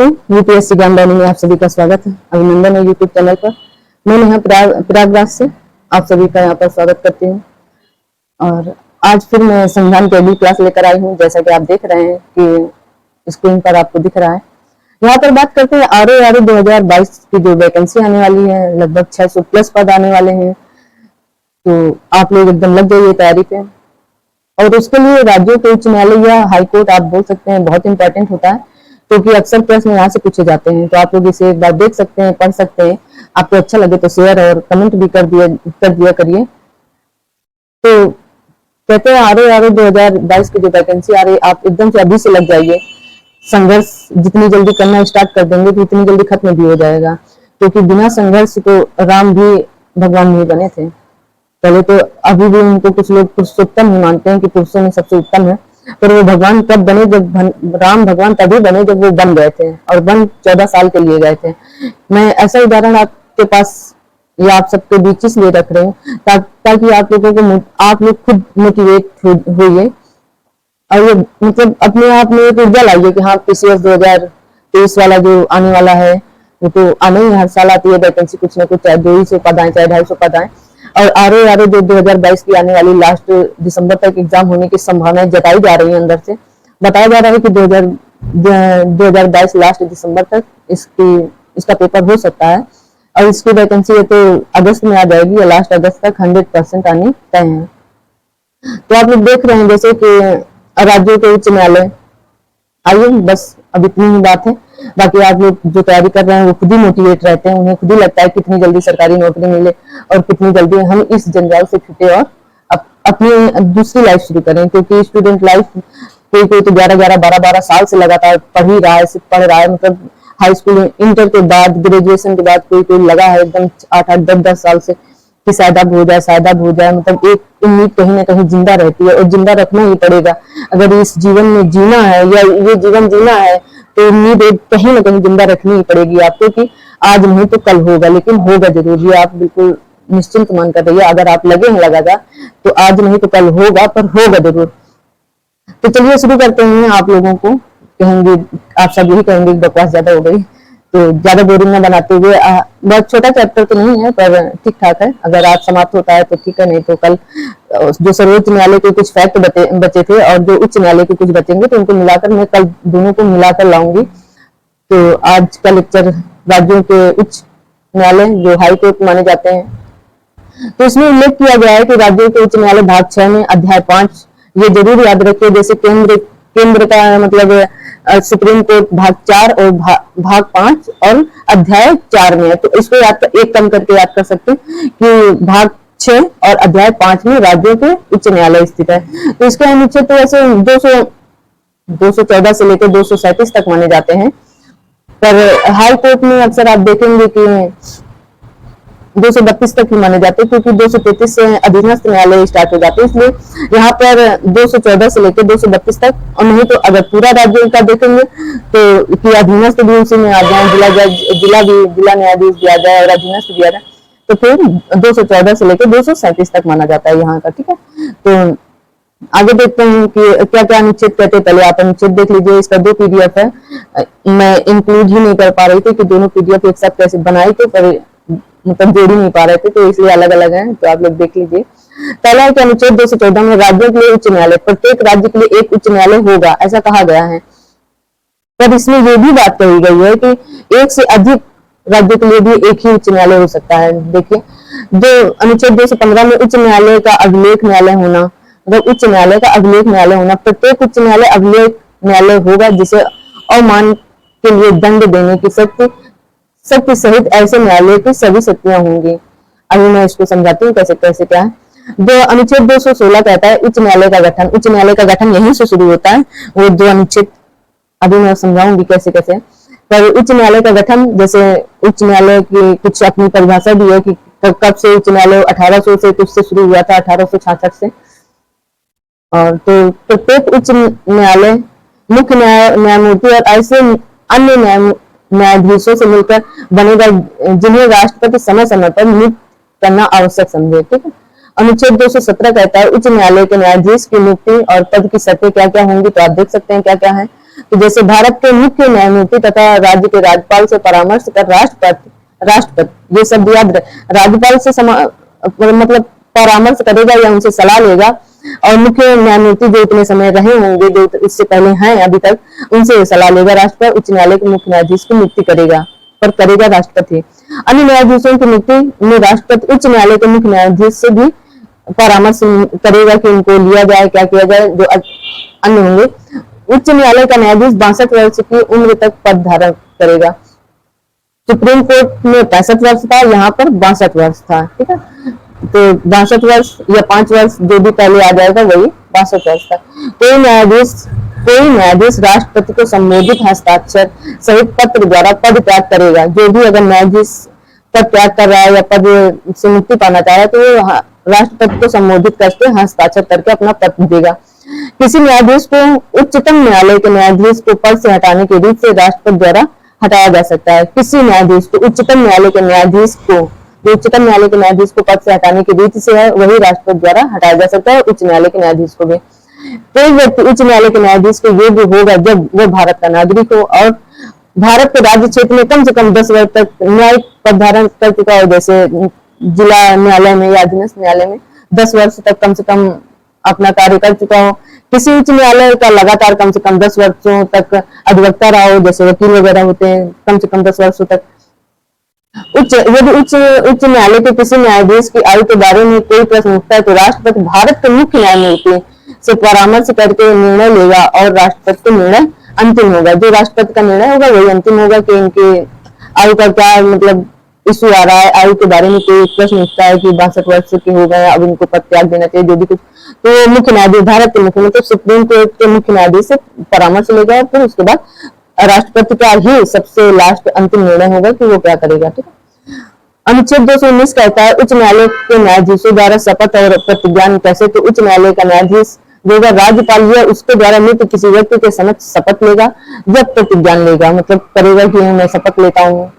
नमस्ते, यूपीएससी ज्ञान वाहिनी में आप सभी का स्वागत है। अभिनंदन है यूट्यूब चैनल पर। मैं यहाँ प्रयागराज से आप सभी का यहाँ पर स्वागत करती हूँ। और आज फिर मैं संविधान की अगली क्लास लेकर आई हूँ। जैसा कि आप देख रहे हैं कि स्क्रीन पर आपको दिख रहा है। यहाँ पर बात करते हैं RO 2022 की जो वैकेंसी आने वाली है, लगभग 600 प्लस पद आने वाले हैं। तो आप लोग एकदम लग जाइए तैयारी पे। और उसके लिए राज्यों के उच्च न्यायालय या हाईकोर्ट आप बोल सकते हैं, बहुत इंपॉर्टेंट होता है क्योंकि अक्सर प्रश्न यहाँ से पूछे जाते हैं। तो आप लोग इसे एक बार देख सकते हैं, पढ़ सकते हैं। आपको अच्छा लगे तो शेयर और कमेंट भी कर दिया करिए। तो कहते हैं RO 2022 की जो वैकेंसी आ रही है, आप एकदम से अभी से लग जाइए। संघर्ष जितनी जल्दी करना स्टार्ट कर देंगे तो इतनी जल्दी खत्म भी हो जाएगा, क्योंकि बिना संघर्ष तो राम भी भगवान नहीं बने थे। पहले तो अभी भी उनको कुछ लोग पुरुषोत्तम ही मानते हैं कि पुरुषों में सबसे उत्तम है, पर वो भगवान कब बने? जब राम भगवान तभी बने जब वो बन गए थे, और बन 14 साल के लिए गए थे। मैं ऐसा उदाहरण आपके पास या आप सबके बीच इसलिए रख रही हूँ ताकि आप लोगों को आप लोग खुद मोटिवेट होइए और ये मतलब अपने आप में एक ऊर्जा लाइए कि हाँ PCS 2023 वाला जो आने वाला है वो तो आने ही हर साल आती है वैकेंसी, कुछ ना कुछ, चाहे 200 पद आए चाहे 250 पद आए। और RO जो 2022 की आने वाली लास्ट दिसंबर तक एग्जाम होने की संभावनाएं जताई जा रही है। अंदर से बताया जा रहा है कि 2022 लास्ट दिसंबर तक इसका पेपर हो सकता है। और इसकी वैकेंसी है तो अगस्त में आ जाएगी या लास्ट अगस्त तक 100% आनी तय है। तो आप लोग देख रहे हैं जैसे कि राज्यों के उच्च न्यायालय, आइए बस अब इतनी ही बात है। बाकी आप लोग जो तैयारी कर रहे हैं वो खुद ही मोटिवेट रहते हैं, उन्हें खुद ही लगता है कितनी जल्दी सरकारी नौकरी मिले और कितनी जल्दी हम इस जंजाल से छूटे और अपनी दूसरी लाइफ शुरू करें। क्योंकि स्टूडेंट लाइफ कोई तो 11-11, 12-12 साल से लगातार पढ़ ही रहा है, सिर्फ पढ़ रहा है। मतलब हाई स्कूल इंटर के बाद, ग्रेजुएशन के बाद कोई लगा है एकदम 8-8, 10-10 साल से कि शायद अब हो जाए। मतलब एक उम्मीद कहीं ना कहीं जिंदा रहती है और जिंदा रखना ही पड़ेगा। अगर इस जीवन में जीना है या ये जीवन जीना है तो उम्मीद कहीं ना कहीं जिंदा रखनी ही पड़ेगी आपको कि आज नहीं तो कल होगा, लेकिन होगा जरूर। ये आप बिल्कुल निश्चिंत मान कर रहिए। अगर आप लगे हैं लगातार तो आज नहीं तो कल होगा, पर होगा जरूर। तो चलिए शुरू करते हैं। आप लोगों को कहेंगे, आप सब यही कहेंगे बकवास ज्यादा हो गई, तो ज्यादा बोरिंग न बनाते हुए, बहुत छोटा चैप्टर तो नहीं है पर ठीक ठाक है। अगर आज समाप्त होता है तो ठीक है, नहीं तो कल जो सर्वोच्च न्यायालय के कुछ फैक्ट बचे थे और जो उच्च न्यायालय के कुछ बचेंगे तो उनको मिलाकर मैं कल दोनों को मिलाकर लाऊंगी। तो आज का लेक्चर राज्यों के उच्च न्यायालय जो हाई कोर्ट माने जाते हैं, तो इसमें उल्लेख किया गया है कि राज्यों के उच्च न्यायालय भाग 6 में अध्याय 5, ये जरूर याद रखिए। जैसे केंद्र का मतलब सुप्रीम कोर्ट भाग 4 और भाग 5 और अध्याय 4 में है, तो इसको एक कम करके याद कर सकते हैं कि भाग 6 और अध्याय 5 में राज्यों के उच्च न्यायालय स्थित है। तो इसके अनुच्छेद तो ऐसे 214 से लेकर 237 तक माने जाते हैं, पर हाई कोर्ट में अक्सर आप देखेंगे कि 232 तक ही माने जाते हैं, क्योंकि 233 से अधीनस्थ न्यायालय स्टार्ट हो जाते हैं। इसलिए यहाँ पर 214 से लेकर 232 तक, और नहीं तो अगर पूरा राज्य का देखेंगे तो कि अधीनस्थ भी उसी में आ जाए, जिला न्यायाधीश भी आ जाए और अधीनस्थ भी आ जाए, तो फिर 214 से लेकर 237 तक माना जाता है यहाँ का। ठीक है, तो आगे देखते हैं कि क्या क्या अनुच्छेद कहते हैं। पहले आप अनुच्छेद देख लीजिए। इसका 2 PDF है, मैं इंक्लूड ही नहीं कर पा रही थी कि दोनों PDF एक साथ कैसे बनाई थे, पर मतलब जोड़ ही नहीं पा रहे थे, तो इसलिए अलग अलग है। तो आप लोग देख लीजिए। पहला है कि अनुच्छेद 214 में राज्यों के लिए उच्च न्यायालय, प्रत्येक राज्य के लिए एक उच्च न्यायालय होगा, ऐसा कहा गया है। पर इसमें ये भी बात कही गई है कि एक से अधिक राज्यों के लिए भी एक ही उच्च न्यायालय हो सकता है। देखिए, जो अनुच्छेद 215 में उच्च न्यायालय का अभिलेख न्यायालय होना, मतलब उच्च न्यायालय का अभिलेख न्यायालय होना, प्रत्येक उच्च न्यायालय अभिलेख न्यायालय होगा जिसे अवमान के लिए दंड देने की शक्ति सहित ऐसे न्यायालय की सभी शक्तियां होंगी। अभी मैं इसको समझाती हूँ कैसे कैसे क्या है। जो अनुच्छेद 216 कहता है उच्च न्यायालय का गठन, उच्च न्यायालय का गठन यहीं से शुरू होता है। वो 2 अनुच्छेद अभी मैं समझाऊंगी कैसे कैसे। पर उच्च न्यायालय का गठन, जैसे उच्च न्यायालय की कुछ अपनी परिभाषा भी है कि कब से उच्च न्यायालय 1800 से कुछ से शुरू हुआ था, 1866 से। और तो प्रत्येक उच्च न्यायालय मुख्य न्यायमूर्ति और ऐसे अन्य न्यायाधीशों से मिलकर बनेगा जिन्हें राष्ट्रपति समय समय पर नियुक्त करना आवश्यक समझे। ठीक है। अनुच्छेद 217 कहता है उच्च न्यायालय के न्यायाधीश की नियुक्ति और पद की शर्तें क्या क्या होंगी, तो आप देख सकते हैं क्या क्या है। तो जैसे भारत के मुख्य न्यायमूर्ति तथा राज्य के राज्यपाल से परामर्श कर राष्ट्रपति ये सब याद राज्यपाल से मतलब परामर्श करेगा या उनसे सलाह लेगा, और मुख्य न्यायमूर्ति जो इतने समय रहे होंगे, जो इससे पहले हैं अभी तक, उनसे सलाह लेगा। राष्ट्रपति उच्च न्यायालय के मुख्य न्यायाधीश की नियुक्ति करेगा, पर करेगा राष्ट्रपति। अन्य न्यायाधीशों की नियुक्ति में राष्ट्रपति उच्च न्यायालय के मुख्य न्यायाधीश से भी परामर्श करेगा कि उनको लिया जाए, क्या किया जाए। जो अन्य होंगे, उच्च न्यायालय का न्यायाधीश 62 वर्ष की उम्र तक पद धारण करेगा। सुप्रीम कोर्ट में 65 वर्ष था, यहाँ पर 62 वर्ष था। ठीक है, तो 62 वर्ष या 5 वर्ष जो भी पहले आ जाएगा वही 62 वर्ष था। कोई न्यायाधीश राष्ट्रपति को संबोधित हस्ताक्षर सहित पत्र द्वारा पद त्याग करेगा। जो भी अगर न्यायाधीश पद त्याग कर रहा है या पद से मुक्ति पाना चाह रहा है तो वो राष्ट्रपति को संबोधित करके हस्ताक्षर करके अपना पद देगा। किसी न्यायाधीश को उच्चतम न्यायालय के न्यायाधीश को पद से हटाने की रीत से राष्ट्रपति द्वारा हटाया जा सकता है। किसी न्यायाधीश को उच्चतम न्यायालय के न्यायाधीश को जो उच्चतम न्यायालय के न्यायाधीश को पद से हटाने की रीति से है वही राष्ट्रपति द्वारा हटाया जा सकता है, उच्च न्यायालय के न्यायाधीश को भी। कोई व्यक्ति उच्च न्यायालय के न्यायाधीश के योग्य होगा जब वह भारत का नागरिक हो और भारत के राज्य क्षेत्र में कम से कम 10 वर्ष तक न्यायिक पद धारण कर चुका हो। जैसे जिला न्यायालय में या अधीनस्थ न्यायालय में 10 वर्ष तक कम से कम अपना कार्य कर चुका हो। किसी उच्च न्यायालय का लगातार कम से कम 10 वर्षों तक अधिवक्ता रहा हो, जैसे वकील वगैरह होते हैं, कम से कम 10 वर्षों तक। यदि उच्च न्यायालय के किसी न्यायाधीश की आयु के बारे में कोई प्रश्न उठता है तो राष्ट्रपति भारत के मुख्य न्यायमूर्ति से परामर्श करके निर्णय लेगा और राष्ट्रपति का निर्णय अंतिम होगा। जो राष्ट्रपति का निर्णय होगा वही अंतिम होगा कि इनके आयु का क्या मतलब इश्यू आ रहा है, आयु के बारे में कोई प्रश्न उठता है कि 62 वर्ष के हो गए, अब इनको पद त्याग देना चाहिए, जो भी कुछ, तो मुख्य न्यायाधीश भारत के मुख्य मतलब सुप्रीम कोर्ट के मुख्य न्यायाधीश से परामर्श लेगा और फिर उसके बाद राष्ट्रपति का ही सबसे लास्ट अंतिम निर्णय होगा कि वो क्या करेगा। ठीक है, अनुच्छेद 219 कहता है उच्च न्यायालय के न्यायाधीशों द्वारा शपथ और प्रतिज्ञान कैसे, तो उच्च न्यायालय का न्यायाधीश जो राज्यपाल या उसके द्वारा नियुक्त किसी व्यक्ति के समक्ष शपथ लेगा जब प्रतिज्ञान लेगा, मतलब करेगा कि मैं शपथ लेता हूँ,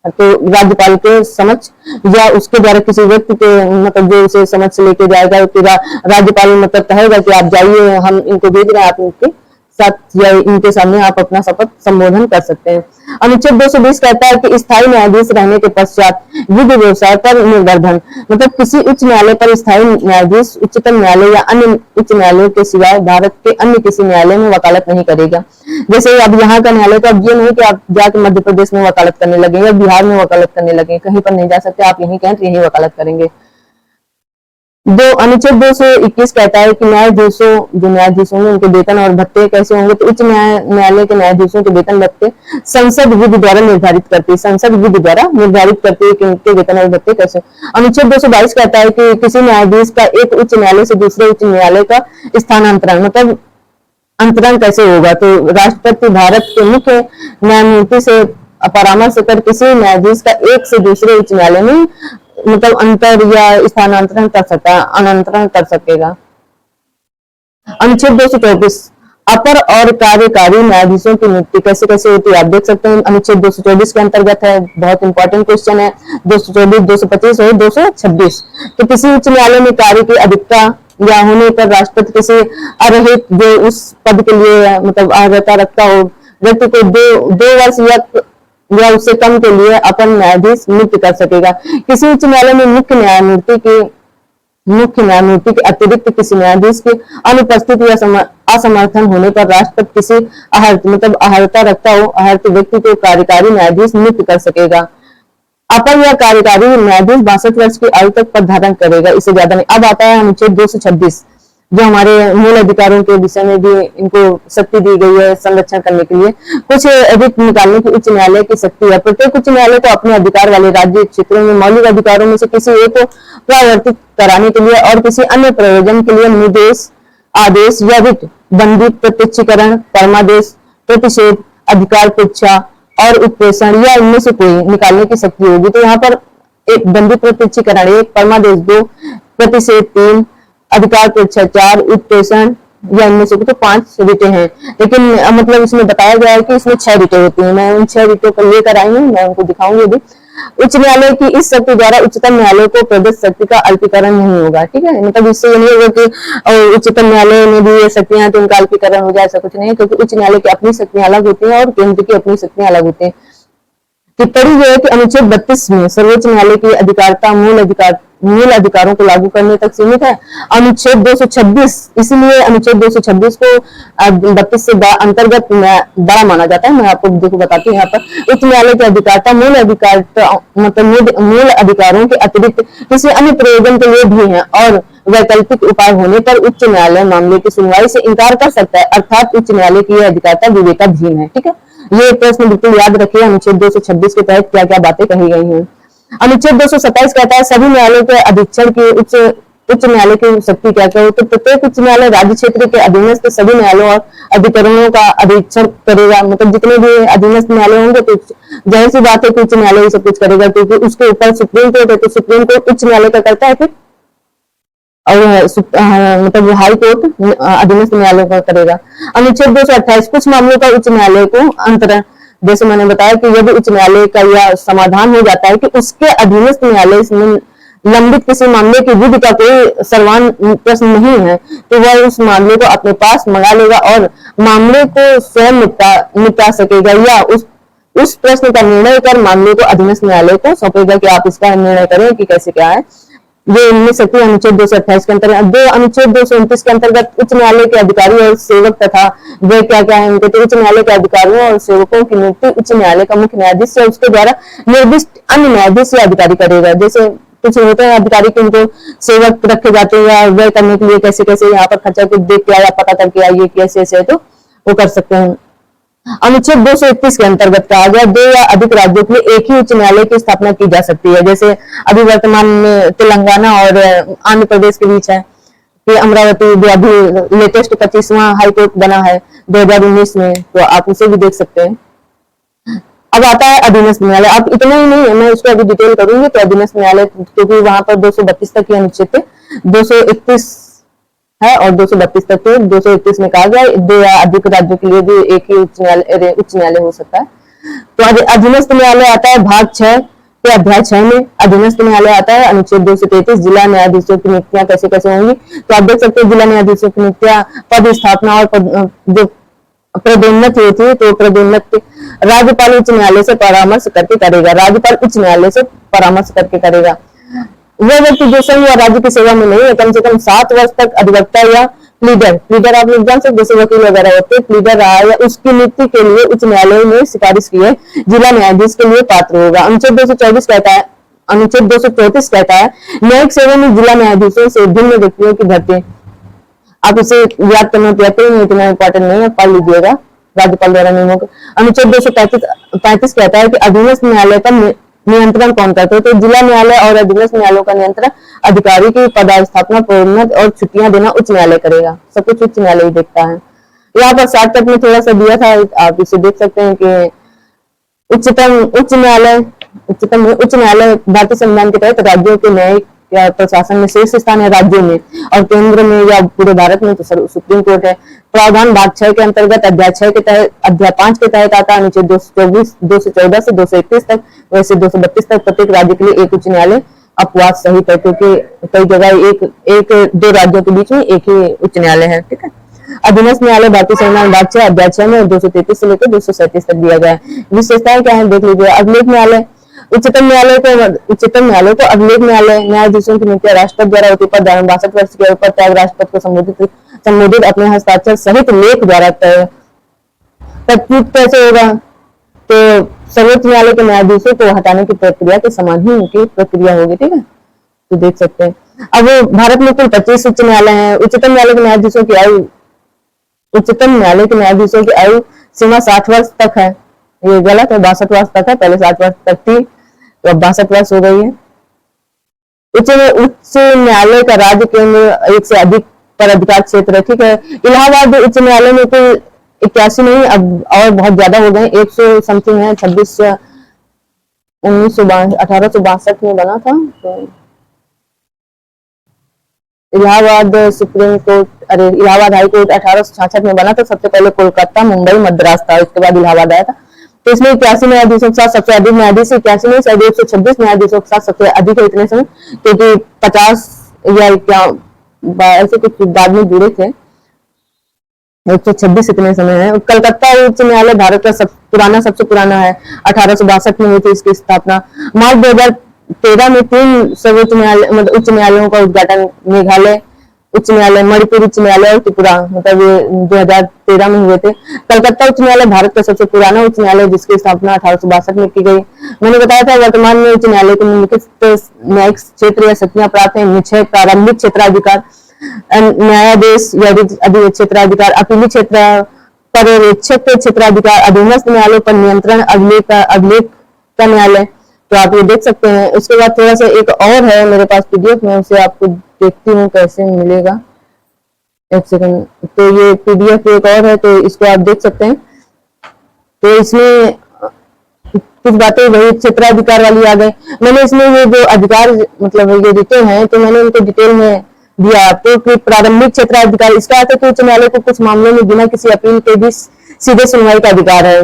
तो राज्यपाल के समक्ष या उसके द्वारा किसी व्यक्ति के मतलब जो उसे समक्ष लेके जाएगा, तो राज्यपाल मतलब कहेगा कि आप जाइए, हम इनको भेज रहे हैं, आप इनके साथ या इनके सामने आप अपना शपथ संबोधन कर सकते हैं। अनुच्छेद 220 कहता है कि स्थायी न्यायाधीश रहने के पश्चात विधि व्यवसाय पर निर्वर्धन, मतलब किसी उच्च न्यायालय पर स्थायी न्यायाधीश उच्चतम न्यायालय या अन्य उच्च न्यायालयों के सिवाय भारत के अन्य किसी न्यायालय में वकालत नहीं करेगा। जैसे अब यहाँ का न्यायालय, तो अब ये नहीं कि आप जाके मध्य प्रदेश में वकालत करने लगे या बिहार में वकालत करने लगे, कहीं पर नहीं जा सकते, आप यहीं कहें तो यहीं वकालत करेंगे। अनुच्छेद 221 कहता है कि न्यायाधीशों में उनके वेतन और भत्ते कैसे होंगे, तो उच्च न्यायालय के न्यायाधीशों के वेतन भत्ते संसद विधि द्वारा निर्धारित करती है, संसद विधि द्वारा निर्धारित करती है कि उनके वेतन और भत्ते कैसे। अनुच्छेद 222 कहता है कि किसी न्यायाधीश का एक उच्च न्यायालय से दूसरे उच्च न्यायालय का स्थानांतरण मतलब अंतरण कैसे होगा, तो राष्ट्रपति भारत के मुख्य न्यायमूर्ति से परामर्श कर किसी न्यायाधीश का एक से दूसरे उच्च न्यायालय में मतलब अंतर या स्थानांतरण कर सकता है, अनंतरण कर सकेगा। अनुच्छेद 224 अपर और कार्यकारी न्यायाधीशों की नियुक्ति कैसे कैसे होती है आप देख सकते हैं, अनुच्छेद 224 के अंतर्गत है, बहुत इंपॉर्टेंट क्वेश्चन है। 224, 225 और 226, तो किसी उच्च न्यायालय में कार्य की अधिकता या होने पर राष्ट्रपति किसी अरहित जो उस पद के लिए मतलब अर्हता रखता हो व्यक्ति को 2 वर्ष या उससे कम के लिए अपन न्यायाधीश नियुक्त कर सकेगा। किसी उच्च न्यायालय में मुख्य न्यायमूर्ति के अतिरिक्त किसी न्यायाधीश की अनुपस्थिति या असमर्थन होने पर राष्ट्रपति किसी अहर्ता रखता हो अहर्त व्यक्ति को कार्यकारी न्यायाधीश नियुक्त कर सकेगा। अपर या कार्यकारी न्यायाधीश 62 वर्ष की आयु तक पद धारण करेगा, इससे ज्यादा नहीं। अब आता है अनुच्छेद 226 जो हमारे मूल अधिकारों के विषय में भी इनको शक्ति दी गई है संरक्षण करने के लिए। कुछ रिट निकालने की उच्च न्यायालय की शक्ति है। प्रत्येक उच्च न्यायालय को अपने अधिकार वाले राज्य क्षेत्रों में मौलिक अधिकारों में से किसी एक को प्रवर्तित कराने के लिए और किसी अन्य प्रयोजन के लिए निर्देश, आदेश या रिट, बंदी, प्रत्यक्षीकरण, परमादेश, प्रतिषेध, अधिकार परीक्षा और उत्प्रेषण या इनमें से कोई निकालने की शक्ति होगी। तो यहाँ पर एक बंदी प्रत्यक्षीकरण 1, परमादेश 2, प्रतिषेध 3, अधिकार परीक्षा 4, उत्प्रेषण या इनमें से तो 5 रिटें हैं। लेकिन मतलब इसमें बताया गया है कि इसमें 6 रिटें होती हैं। मैं उन 6 रिटों को लेकर आई हूँ, मैं उनको दिखाऊंगी अभी। उच्च न्यायालय की इस शक्ति द्वारा उच्चतम न्यायालय को प्रदत्त शक्ति का अल्पीकरण नहीं होगा। ठीक है, मतलब इससे ये नहीं होगा कि उच्चतम न्यायालय में भी ये शक्तियां तो उनका अल्पीकरण हो जाए, ऐसा कुछ नहीं है, क्योंकि उच्च न्यायालय की अपनी शक्तियां अलग होती हैं और केंद्र की अपनी शक्तियां अलग होती हैं। टिप्पणी जो है कि अनुच्छेद 32 में सर्वोच्च न्यायालय की अधिकारता मूल अधिकारों को लागू करने तक सीमित है। अनुच्छेद 226 इसलिए अनुच्छेद 226 को 32 से अंतर्गत बड़ा माना जाता है। मैं आपको देखो बताती हूँ यहाँ पर उच्च न्यायालय की अधिकारता मतलब मूल अधिकारों के अतिरिक्त किसी अन्य प्रयोजन के लिए भी है और वैकल्पिक उपाय होने पर उच्च न्यायालय मामले की सुनवाई से इनकार कर सकता है, अर्थात उच्च न्यायालय की यह अधिकारता विवेकाधीन है। ठीक है, ये प्रश्न बिल्कुल याद रखिए अनुच्छेद 226 के तहत क्या क्या बातें कही गई हैं। अनुच्छेद 227 कहता है सभी न्यायालयों के अधीक्षण की उच्च न्यायालय की शक्ति क्या क्या हो, तो प्रत्येक उच्च न्यायालय राज्य क्षेत्र के अधीनस्थ सभी न्यायालयों और अधिकरणों का अधीक्षण करेगा। मतलब जितने भी अधीनस्थ न्यायालय होंगे तो जाहिर सी बात है कि उच्च न्यायालय सब कुछ करेगा, क्योंकि उसके ऊपर सुप्रीम कोर्ट है, तो सुप्रीम कोर्ट उच्च न्यायालय का करता है फिर, और मतलब हाई कोर्ट अधीनस्थ न्यायालयों का करेगा। अनुच्छेद 228 कुछ मामलों का उच्च न्यायालय को अंतरण, जैसे मैंने बताया कि यदि उच्च न्यायालय का यह समाधान हो जाता है कि उसके अधीनस्थ न्यायालय में लंबित किसी मामले की विधि का कोई सर्वान प्रश्न नहीं है, तो वह उस मामले को अपने पास मंगा लेगा और मामले को स्वयं निपटा सकेगा, या उस प्रश्न का निर्णय कर मामले को अधीनस्थ न्यायालय को सौंपेगा कि आप इसका निर्णय करें कि कैसे क्या है। ये इनमें शक्ति अनुच्छेद 228 के अंतर्गत। अनुच्छेद 229 के अंतर्गत उच्च न्यायालय के अधिकारी और सेवक तथा वे क्या क्या है उनके, तो उच्च न्यायालय के अधिकारियों और सेवकों की नियुक्ति उच्च न्यायालय का मुख्य न्यायाधीश या उसके द्वारा निर्दिष्ट अन्य न्यायाधीश या अधिकारी करेगा। जैसे कुछ होते हैं अधिकारी के उनको सेवक रखे जाते हैं या व्यय करने के लिए कैसे कैसे यहाँ पर खर्चा कुछ देख के आया, पता करके आइए कैसे ऐसे, तो वो कर सकते हैं। अनुच्छेद 231 के अंतर्गत कहा गया 2 या अधिक राज्यों के लिए एक ही उच्च न्यायालय की स्थापना की जा सकती है। जैसे अभी वर्तमान में तेलंगाना और आंध्र प्रदेश के बीच है कि अमरावती जो अभी लेटेस्ट 25वां हाई कोर्ट बना है 2019 में, तो आप उसे भी देख सकते हैं। अब आता है अधीनस्थ न्यायालय। अब इतना ही नहीं है, मैं उसको अभी डिटेल करूंगी। तो अधीनस्थ न्यायालय क्योंकि वहां पर 232 तक की अनुच्छेद थे, 231 है और 232 तक के 231 में कहा गया 2 या अधिक राज्यों के लिए भी एक ही उच्च न्यायालय हो सकता है। तो अधीनस्थ न्यायालय आता है भाग 6 के अध्याय 6 में। अधीनस्थ न्यायालय आता है अनुच्छेद 233 जिला न्यायाधीशों की नियुक्तियां कैसे कैसे होंगी, तो आप देख सकते हैं जिला न्यायाधीशों की नियुक्तियां पद स्थापना और जो पदोन्नति होती है, तो पदोन्नति राज्यपाल उच्च न्यायालय से परामर्श करके करेगा। राज्यपाल उच्च न्यायालय से परामर्श करके करेगा। वह व्यक्ति जो संघ या राज्य की सेवा में नहीं है कम से कम 7 वर्ष तक अधिवक्ता या प्लीडर आप लोग जान सकते, जैसे वकील वगैरह होते, प्लीडर रहा है या उसकी नियुक्ति के लिए उच्च न्यायालय ने सिफारिश की है, जिला न्यायाधीश के लिए पात्र होगा। अनुच्छेद 234 कहता है अनुच्छेद 234 कहता है न्यायिक सेवा में जिला न्यायाधीशों से भिन्न व्यक्तियों की भर्ती। आप इसे याद करना चाहते हैं, इतना इंपॉर्टेंट नहीं है, पढ़ लीजिएगा, राज्यपाल द्वारा नियमों को। अनुच्छेद 235 कहता है कि अधीनस्थ न्यायालय का नियंत्रण कौन करता है, तो जिला न्यायालय और अधीनस्थ न्यायालयों का नियंत्रण अधिकारी की पदस्थापना, प्रोन्नति और छुट्टियां देना उच्च न्यायालय करेगा। सब कुछ उच्च न्यायालय देखता है। यहाँ पर शॉर्टकट में थोड़ा सा दिया था, आप इसे देख सकते हैं कि उच्च न्यायालय भारतीय संविधान के तहत राज्यों के न्यायिक या प्रशासन में शीर्ष स्थान है राज्यों में, और केंद्र में या पूरे भारत में तो सुप्रीम कोर्ट है। प्रावधान भाग 6 के अंतर्गत अध्याय 6 के तहत अध्याय 5 के तहत आता है अनुच्छेद 214 से 231 तक, वैसे 232 तक प्रत्येक राज्य के लिए एक उच्च न्यायालय अपवाद सहित है, क्योंकि कई जगह एक 2 राज्यों के बीच में एक ही उच्च न्यायालय है। ठीक है, अधीनस्थ न्यायालय भारतीय संविधान भाग 6 अध्याय 6 में 233 से लेकर 237 तक दिया गया है। विशेषताएं क्या है देख लीजिए। अभिलेख न्यायालय उच्चतम न्यायालय को अभिलेख न्यायालय न्यायाधीशों की नियुक्ति राष्ट्रपति द्वारा होती है। 62 वर्ष के ऊपर त्याग राष्ट्रपति को संबोधित अपने हस्ताक्षर सहित लेख द्वारा प्रत्युत कैसे होगा, तो सर्वोच्च न्यायालय के न्यायाधीशों को हटाने की प्रक्रिया के समान ही उनकी प्रक्रिया होगी। ठीक है, तो देख सकते हैं। अब भारत में कुल 25 उच्च न्यायालय हैं। उच्चतम न्यायालय के न्यायाधीशों की आयु सीमा 60 वर्ष तक है। ये गलत है, 62 वर्ष तक है, पहले 60 वर्ष तक थी, तो अब 62 वर्ष हो गई है। उच्च न्यायालय का राज्य केंद्र एक से अधिक पर अधिकार क्षेत्र है। ठीक है, इलाहाबाद उच्च न्यायालय में कुल 81 नहीं, अब और बहुत ज्यादा हो गए, 100 समथिंग है। 1862 में बना था। तो Allahabad supreme court, Allahabad high court 1866 में बना था। सबसे पहले कोलकाता, मुंबई, मद्रास था, इसके बाद इलाहाबाद आया था। तो इसमें 81 न्यायाधीशों के साथ सबसे अधिक न्यायाधीश 81 में शायद 126 न्यायाधीशों के साथ सबसे अधिक है इतने समय, क्योंकि 50 या क्या ऐसे कुछ बाद में जुड़े थे। 126 इतने समय है। कलकत्ता उच्च न्यायालय भारत का सबसे पुराना है। 1862 में हुई थी इसकी स्थापना। मार्च 2013 में 3 सर्वोच्च न्यायालय मतलब उच्च न्यायालयों का उद्घाटन मेघालय उच्च न्यायालय, मणिपुर उच्च न्यायालय और त्रिपुरा मतलब ये 2013 में हुए थे। कलकत्ता उच्च न्यायालय भारत का सबसे पुराना उच्च न्यायालय जिसकी स्थापना 1862 में की गई। मैंने बताया था वर्तमान में उच्च न्यायालय को निम्नलिखित न्यायिक क्षेत्र या शक्तियां प्राप्त है। निश्चय प्रारंभिक क्षेत्राधिकार, न्यायाधीश या अधिक क्षेत्राधिकार, अपीली क्षेत्र पर्यवेक्षक क्षेत्राधिकार, अधीनस्थ न्यायालय पर नियंत्रण, अभिलेख का न्यायालय। तो आप ये देख सकते हैं। उसके बाद थोड़ा सा एक और है मेरे पास पीडीएफ में, उसे आपको देखती हूँ कैसे मिलेगा, एक सेकंड। तो ये पीडीएफ एक और है, तो इसको आप देख सकते हैं। तो इसमें कुछ बातें वही क्षेत्राधिकार वाली आ गई। मैंने इसमें ये जो अधिकार मतलब ये डिटेल है तो मैंने उनको डिटेल में दिया आपको कि प्रारंभिक क्षेत्राधिकार इसका अर्थ है कि उच्च न्यायालय को कुछ मामलों में बिना किसी अपील के भी सीधे सुनवाई का अधिकार है,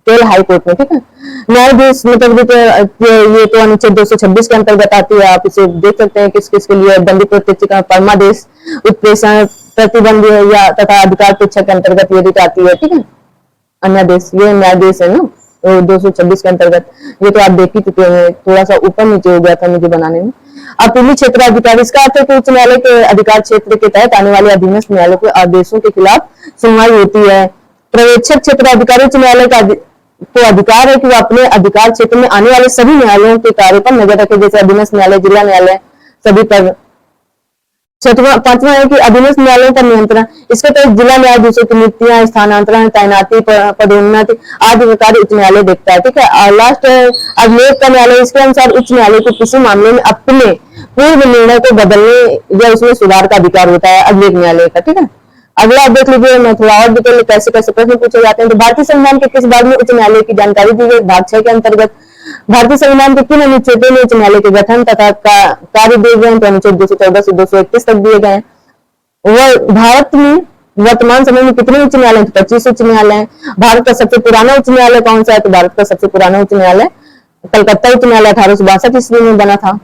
केवल हाई कोर्ट में, ठीक है। न्यायाधीश मतलब ये तो अनुच्छेद 226 के अंतर्गत आती है। आप इसे देख सकते हैं किस किस के लिए दंडित प्रत्यक्ष का परमादेश, उत्प्रेषण, प्रतिबंध या तथा अधिकार परीक्षा के अंतर्गत ये आती है, ठीक है। अन्यादेश ये न्यायाधीश है ना, तो 226 के अंतर्गत ये तो आप देख ही चुके हैं। थोड़ा सा ऊपर नीचे हो गया था मुझे बनाने में। अपीली क्षेत्राधिकार इसका अर्थ है कि उच्च न्यायालय के अधिकार क्षेत्र के तहत आने वाले अधीनस्थ न्यायालय के आदेशों के खिलाफ सुनवाई होती है। पर्यवेक्षक क्षेत्राधिकारी उच्च न्यायालय का को अधिकार है कि वो अपने अधिकार क्षेत्र में आने वाले सभी न्यायालयों के कार्य पर नजर रखे, जैसे अधीनस्थ न्यायालय, जिला न्यायालय, सभी पर। पांचवा है कि अधीनस्थ न्यायालयों का नियंत्रण, इसके तहत जिला न्यायाधीशों की नियुक्तियां, स्थानांतरण, तैनाती, पदोन्नति आदि कार्य उच्च न्यायालय देखता है, ठीक है। और लास्ट है अभिलेख का न्यायालय। इसके अनुसार उच्च न्यायालय को किसी मामले में अपने पूर्व निर्णय को बदलने या उसमें सुधार का अधिकार होता है, अभिलेख न्यायालय का, ठीक है। अगला आप देख लीजिए, मैं थोड़ा और डिटेल कैसे कैसे प्रश्न पूछे जाते हैं। तो भारतीय संविधान के किस भाग में उच्च न्यायालय की जानकारी दी गई? भाग 6 के अंतर्गत। भारतीय संविधान के किन अनुच्छेदों में उच्च न्यायालय के गठन तथा कार्य दिए गए? तो अनुच्छेद 214 से 231 तक दिए गए। भारत में वर्तमान समय में कितने उच्च न्यायालय? 25 उच्च न्यायालय है। भारत का सबसे पुराना उच्च न्यायालय कौन सा है? तो भारत का सबसे पुराना उच्च न्यायालय कलकत्ता उच्च न्यायालय 1862 ईस्वी में बना था।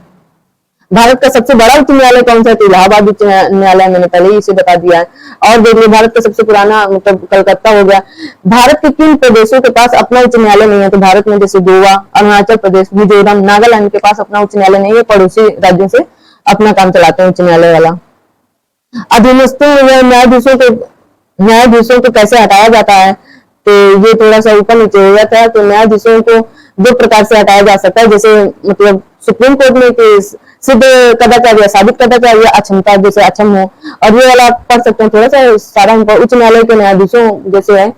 भारत का सबसे बड़ा उच्च न्यायालय कौन सा है? तो इलाहाबाद उच्च न्यायालय, मैंने पहले ही इसे बता दिया है। और देख लीजिए भारत का सबसे पुराना मतलब कलकत्ता हो गया। भारत के किन प्रदेशों के पास अपना उच्च न्यायालय नहीं है? तो भारत में जैसे गोवा, अरुणाचल प्रदेश, मिजोरम, नागालैंड के पास अपना उच्च न्यायालय नहीं है, पड़ोसी राज्यों से अपना काम चलाते हैं उच्च न्यायालय वाला। अधीनस्थों या न्यायाधीशों को कैसे हटाया जाता है? तो ये थोड़ा सा ऊपर नीचे हो जाता है। तो न्यायाधीशों को 2 प्रकार से हटाया जा सकता है, जैसे मतलब सुप्रीम कोर्ट में कि सिद्ध कदाचार या साबित कदाचार या अक्षमता, जैसे अक्षम हो। और ये वाला आप पढ़ सकते हैं थोड़ा सा सारा। उच्च न्यायालय के न्यायाधीशों जैसे है,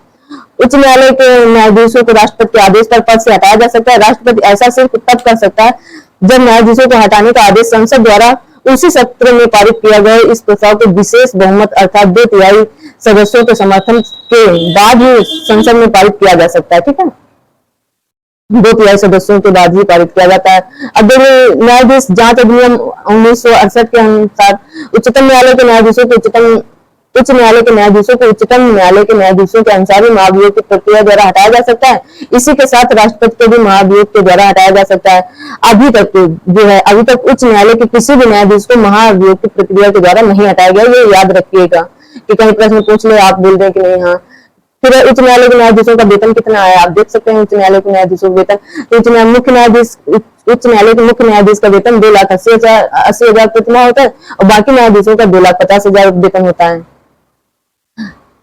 उच्च न्यायालय के न्यायाधीशों को राष्ट्रपति के आदेश पर पद से हटाया जा सकता है। राष्ट्रपति ऐसा सिर्फ तब कर सकता है जब न्यायाधीशों को हटाने का आदेश संसद द्वारा उसी सत्र में पारित किया गया। इस प्रस्ताव को विशेष बहुमत अर्थात 2/3 सदस्यों के समर्थन के बाद ही संसद में पारित किया जा सकता है, ठीक है। 2/3 सदस्यों के बाद ही पारित किया जाता है। अब देखिए न्यायाधीश जांच अधिनियम 1968 के अनुसार उच्चतम न्यायालय के न्यायाधीशों को उच्च न्यायालय के न्यायाधीशों को उच्चतम न्यायालय के न्यायाधीशों के अनुसार ही महाभियोग की प्रक्रिया द्वारा हटाया जा सकता है। इसी के साथ राष्ट्रपति को भी महाभियोग के द्वारा हटाया जा सकता है। अभी तक उच्च न्यायालय के किसी भी न्यायाधीश को महाभियोग की प्रक्रिया के द्वारा नहीं हटाया गया। ये याद रखिएगा कि कहीं प्रश्न पूछ ले, आप बोल रहे कि नहीं। हाँ, फिर उच्च न्यायालय के न्यायाधीशों का वेतन कितना है आप देख सकते हैं। उच्च न्यायालय के न्यायाधीशों का वेतन, उच्च न्यायालय के मुख्य न्यायाधीश का वेतन 2,80,000 प्रतिमाह होता है और बाकी न्यायाधीशों का 2,50,000 वेतन होता है।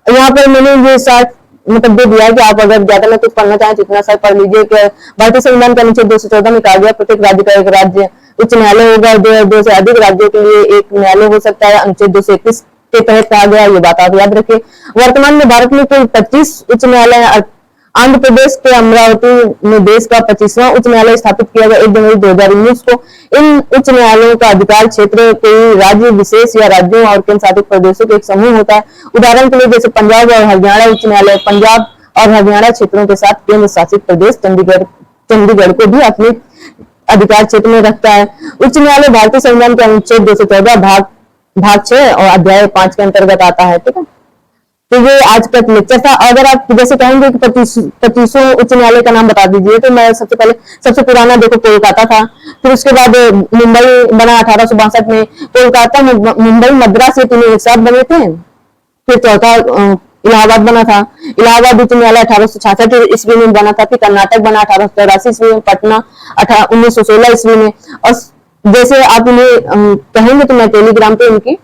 यहाँ पर मैंने ये साथ मतलब दे दिया कि आप अगर ज्यादा में कुछ पढ़ना चाहें तो इतना सा पढ़ लीजिए कि भारतीय संविधान के अनुच्छेद 214 में कहा गया प्रत्येक राज्य का एक राज्य उच्च न्यायालय होगा। 2 से अधिक राज्यों के लिए एक न्यायालय हो सकता है। अनुच्छेद 231 के तहत कहा गया, ये बात आप याद रखिए। वर्तमान में भारत में कुल 25 उच्च न्यायालय है। आंध्र प्रदेश के अमरावती में देश का 25वां उच्च न्यायालय स्थापित किया गया 1 जनवरी 2019 को। इन उच्च न्यायालयों का अधिकार क्षेत्र कोई राज्य विशेष या राज्यों और केंद्र शासित प्रदेशों के एक समूह होता है। उदाहरण के लिए जैसे पंजाब और हरियाणा उच्च न्यायालय पंजाब और हरियाणा क्षेत्रों के साथ केंद्र शासित प्रदेश चंडीगढ़ को भी अपने अधिकार क्षेत्र में रखता है। उच्च न्यायालय भारतीय संविधान के अनुच्छेद 214 भाग 6 और अध्याय 5 के अंतर्गत आता है, ठीक है। तो ये आज का लेक्चर था। अगर आप जैसे कहेंगे कि 25 उच्च न्यायालय का नाम बता दीजिए, तो मैं सबसे पहले सबसे पुराना देखो कोलकाता था, फिर उसके बाद मुंबई बना 1862 में, कोलकाता, मुंबई, मद्रास, ये तीनों एक साथ बने थे। फिर चौथा इलाहाबाद बना था, इलाहाबाद उच्च न्यायालय 1866 ईस्वी में बना था। फिर कर्नाटक बना 1883 ईस्वी में, पटना 1916 ईस्वी में। और जैसे आप उन्हें कहेंगे तो मैं टेलीग्राम पे उनकी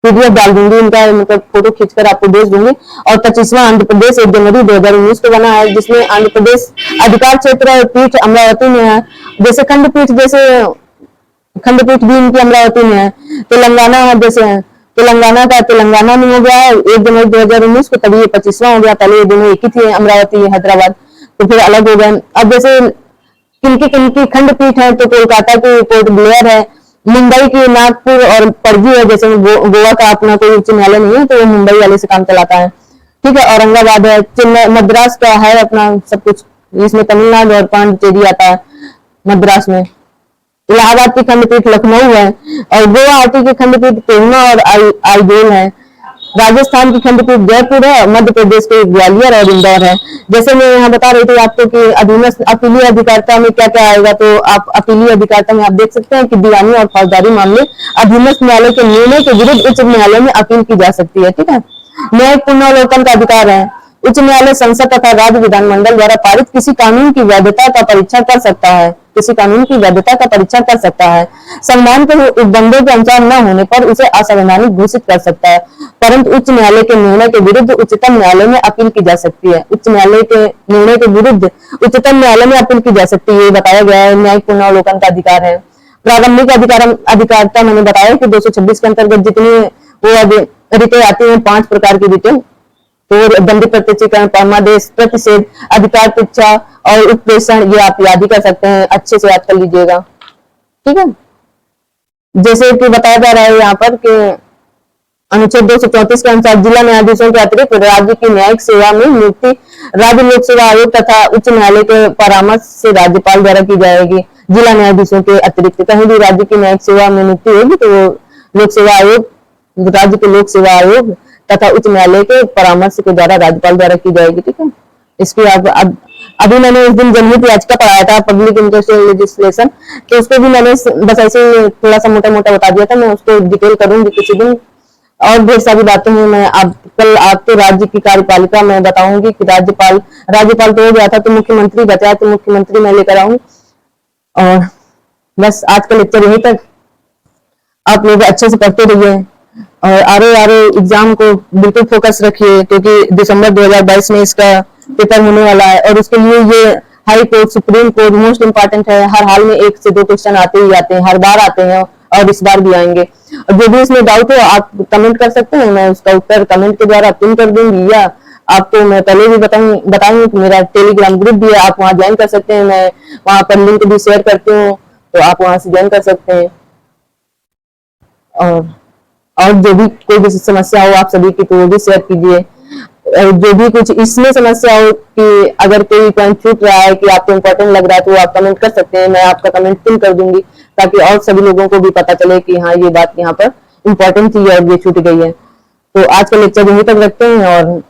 पीडीएफ डाल दूंगी, इनका मतलब फोटो खींचकर आपको भेज दूंगी। और 25वां आंध्र प्रदेश 1 जनवरी 2019 को बना है, जिसमें आंध्र प्रदेश अधिकार क्षेत्र पीठ अमरावती में है। जैसे खंडपीठ, जैसे खंडपीठ भी इनकी अमरावती में है। तेलंगाना है, जैसे तेलंगाना का तेलंगाना में हो गया है 1 जनवरी 2019 को, तभी ये 25वां हो गया। पहले ये दोनों एक ही थे, अमरावती हैदराबाद, तो फिर अलग हो गए। अब जैसे किनकी खंडपीठ है, तो कोलकाता की पोर्ट ब्लेयर है, मुंबई की नागपुर और पणजी है। जैसे गोवा का अपना कोई उच्च न्यायालय नहीं है, तो वो मुंबई वाले से काम चलाता है, ठीक है। औरंगाबाद है, चेन्नई, मद्रास का है अपना सब कुछ, इसमें तमिलनाडु और पांडिचेरी आता है मद्रास में। इलाहाबाद की खंडपीठ लखनऊ है, और गुवाहाटी की खंडपीठ कोहिमा और आइजोल है। राजस्थान की खंडपीठ जयपुर है, और मध्य प्रदेश के ग्वालियर और इंदौर है। जैसे मैं यहाँ बता रही थी आपको कि अधीनस्थ अपीलीय अधिकारिता में क्या क्या आएगा, तो आप अपीलीय अधिकारिता में आप देख सकते हैं कि दीवानी और फौजदारी मामले अधीनस्थ न्यायालय के निर्णय के विरुद्ध उच्च न्यायालय में अपील की जा सकती है, ठीक है। न्यायिक पुनर्वलोकन का अधिकार है, उच्च न्यायालय संसद तथा राज्य विधानमंडल द्वारा पारित किसी कानून की वैधता का परीक्षण कर सकता है, किसी कानून की वैधता का परीक्षण कर सकता है। संविधान के उपबंधों के अनुसार न होने पर उसे असंवैधानिक घोषित कर सकता है, परंतु उच्च न्यायालय के निर्णय के विरुद्ध उच्चतम न्यायालय में अपील की जा सकती है। उच्च न्यायालय के निर्णय के विरुद्ध उच्चतम न्यायालय में अपील की जा सकती है, ये बताया गया है। न्यायिक पुनर्वलोकन का अधिकार है। प्रारंभिक अधिकारिता मैंने बताया कि 226 के अंतर्गत जितनी वो रिटें आती हैं, 5 प्रकार की रिटें, तो दंडित प्रत्यक्षीकरण, परमादेश, प्रतिषेध, अधिकार परीक्षा और उत्प्रेषण, ये आप याद ही कर सकते हैं, अच्छे से याद कर लीजिएगा, ठीक है। जैसे कि बताया जा रहा है यहाँ पर कि अनुच्छेद 234 के अनुसार जिला न्यायाधीशों के अतिरिक्त राज्य की न्यायिक सेवा में नियुक्ति राज्य लोक सेवा आयोग तथा उच्च न्यायालय के परामर्श से राज्यपाल द्वारा की जाएगी। जिला न्यायाधीशों के अतिरिक्त कहीं भी राज्य की न्यायिक सेवा में नियुक्ति होगी, तो लोक सेवा आयोग, राज्य के लोक सेवा आयोग तथा उच्च न्यायालय के परामर्श के द्वारा राज्यपाल द्वारा की जाएगी, ठीक है। इसकी अभी मैंने उस दिन जनहित याचिका पढ़ाया था, पब्लिक इंटरेस्ट इन लेजिस्लेशन, तो उसको भी मैंने बस ऐसे थोड़ा सा मोटा मोटा बता दिया था। मैं उसको डिटेल करूंगी किसी दिन, और ढेर सारी बातें हैं। मैं कल आपके राज्य की कार्यपालिका में बताऊंगी कि राज्यपाल तो हो गया था, तो मुख्यमंत्री बचा है, तो मुख्यमंत्री मैं लेकर आऊंगी। और बस आज का लेक्चर यहीं तक। आप लोग अच्छे से पढ़ते रहिए और आर एग्जाम को बिल्कुल फोकस रखिए, क्योंकि दिसंबर 2022 में इसका पेपर होने वाला है, और उसके लिए ये high court, supreme court most important है। हर हाल में 1 से 2 क्वेश्चन आते ही आते हैं, हर बार आते हैं, और इस बार भी आएंगे। और जो भी इसमें डाउट हो आप कमेंट कर सकते हैं, मैं उसका उत्तर कमेंट के द्वारा पिन कर दूंगी, या आपको मैं पहले भी बताऊंगी कि मेरा टेलीग्राम ग्रुप भी है, आप वहां ज्वाइन कर सकते हैं। मैं वहां पर लिंक भी शेयर करती हूँ, तो आप वहां से ज्वाइन कर सकते हैं। और जो भी कोई भी समस्या हो आप सभी की, तो वो भी शेयर कीजिए। जो भी कुछ इसमें समस्या हो कि अगर कोई पॉइंट छूट रहा है कि आपको इम्पोर्टेंट लग रहा है, तो आप कमेंट कर सकते हैं, मैं आपका कमेंट पिन कर दूंगी, ताकि और सभी लोगों को भी पता चले कि हाँ ये बात यहाँ पर इम्पोर्टेंट थी और ये छूट गई है। तो आज का लेक्चर यहीं तक रखते हैं, और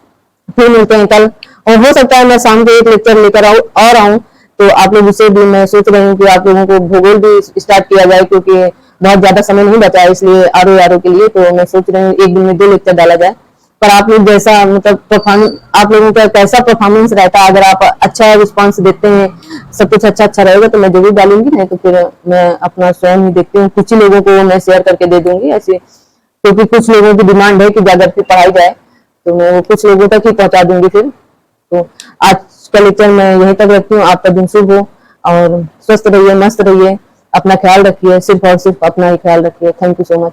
फिर मिलते हैं कल। और हो सकता है मैं शाम को एक लेक्चर लेकर आऊं, तो आप लोग उसे भी, मैं सोच रही हूँ कि आप लोगों को भूगोल भी स्टार्ट किया जाए, क्योंकि बहुत ज्यादा समय नहीं बचा है, इसलिए आर के लिए। तो मैं सोच रही हूँ 1 दिन में 2 लेक्चर डाला जाए। पर आप लोग जैसा मतलब आप लोगों का कैसा परफॉर्मेंस रहता है, अगर आप अच्छा रिस्पांस देते हैं, सब कुछ अच्छा रहेगा, तो मैं जरूर डालूंगी, नहीं तो फिर मैं अपना स्वयं ही देखती हूँ। कुछ ही लोगों को मैं शेयर करके दे दूंगी ऐसे, क्योंकि कुछ लोगों की डिमांड है कि जागृति पढ़ाई जाए, तो मैं वो कुछ लोगों तक ही पहुंचा दूंगी फिर। तो आज का लेक्चर मैं यहीं तक रखती हूँ। आपका दिन शुभ हो, और स्वस्थ रहिए, मस्त रहिए, अपना ख्याल रखिए, सिर्फ और सिर्फ अपना ही ख्याल रखिए। Thank you so much.